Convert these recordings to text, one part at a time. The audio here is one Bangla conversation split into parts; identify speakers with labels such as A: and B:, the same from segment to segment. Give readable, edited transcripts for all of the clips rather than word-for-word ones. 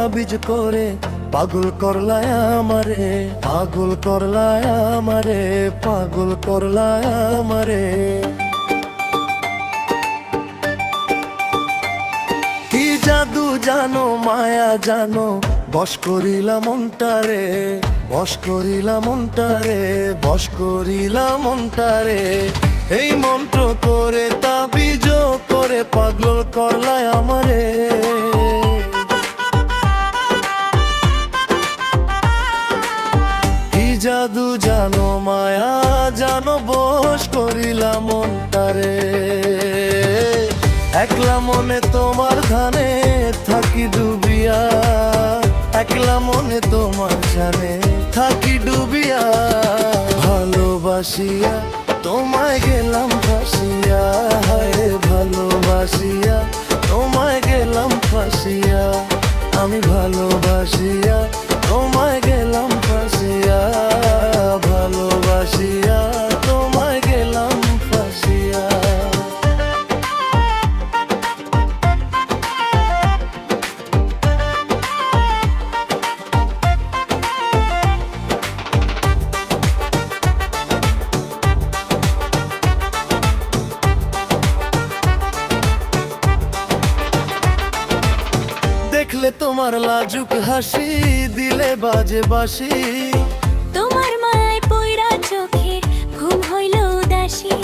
A: তাবিজ করে পাগল করলায় আমারে, পাগল করলায় আমারে, পাগল করলায় আমারে। কি জাদু জানো মায়া জানো, বশ করিলাম মনটারে, বশ করিলাম মনটারে, বশ করিলাম মনটারে। এই মন্ত্র করে তাবিজ করে পাগল করলায় আমারে। কি জাদু জানো মায়া জানো, বশ করিলাম মনটারে। একলা মনে তোমার ধানে থাকি ডুবিয়া, একলা মনে তোমার জানে থাকি ডুবিয়া। ভালোবাসিয়া তোমায় গেলাম ফাঁসিয়া, হায় ভালোবাসিয়া তোমায় গেলাম ফাঁসিয়া। আমি ভালোবাসিয়া তোমায় গেলাম ফাঁসিয়া, ভালোবাসিয়া তোমায় গেলাম ফাঁসিয়া। দেখলে তোমার লাজুক হাসি দিলে বাজে বাসি,
B: তোমার মায় পয়রা চোখে ঘুম হইল উদাসী।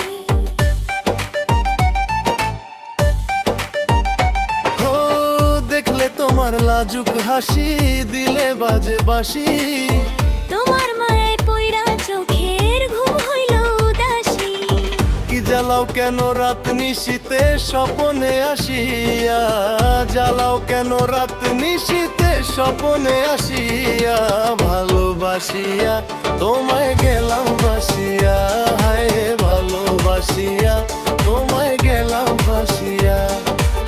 A: ও দেখলে তোমার লাজুক হাসি দিলে বাজে বাসি,
B: তোমার মায় পয়রা চোখের ঘুম হইল উদাসী।
A: কি জ্বালাও কেন রাত নিশীতে স্বপনে আসিয়া, জ্বালাও কেন রাত নিশীতে স্বপনে আসিয়া। ভালোবাসিয়া তোমায় গেলাম বাসিয়া, হায় ভালোবাসিয়া তোমায় গেলাম বাসিয়া।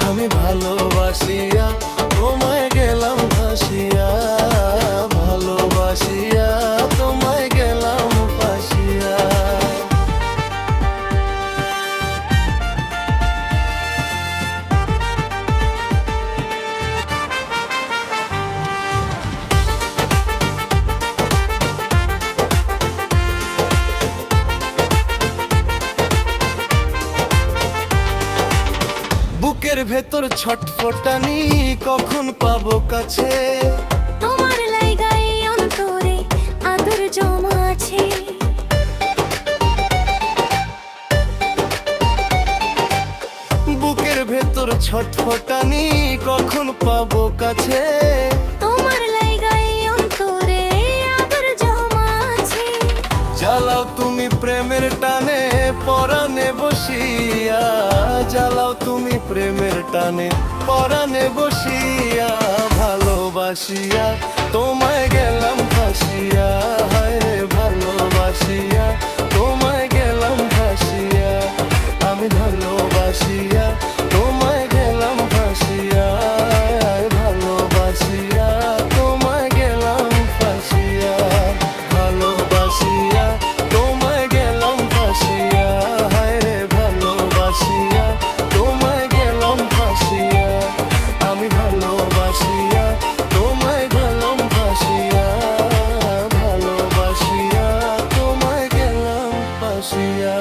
A: আমি ভালোবাসিয়া তোমায় গেলাম বাসিয়া, ভালোবাসিয়া তোমায় গেলাম বাসিয়া। বুকের ভেতর ছটফটানি কখন পাবো কাছে,
B: তোমার লাইগাই অন্তরে আদর জমা আছে।
A: বুকের ভেতর ছটফটানি কখন পাবো কাছে।
B: তোমার লাইগাই অন্তরে আদর জমা আছে।
A: জ্বালাও তুমি প্রেমের টানে পরাণে বসিয়া, জ্বালাও তুমি প্রেমের টানে পরাণে বসিয়া। ভালোবাসিয়া তোমায় গেলাম ফাঁসিয়া, হায় ভালোবাসিয়া তোমায় গেলাম ফাঁসিয়া। আমি ভালোবাসিয়া তোমায় গেলাম ফাঁসিয়া, ভালোবাসিয়া তোমায় গেলাম ফাঁসিয়া। ভালোবাসিয়া তোমায় গেলাম ফাঁসিয়া, হায় রে ভালোবাসিয়া তোমায় গেলাম ফাঁসিয়া। আমি ভালোবাসিয়া তোমায় গেলাম ফাঁসিয়া, ভালোবাসিয়া তোমায় গেলাম ফাঁসিয়া।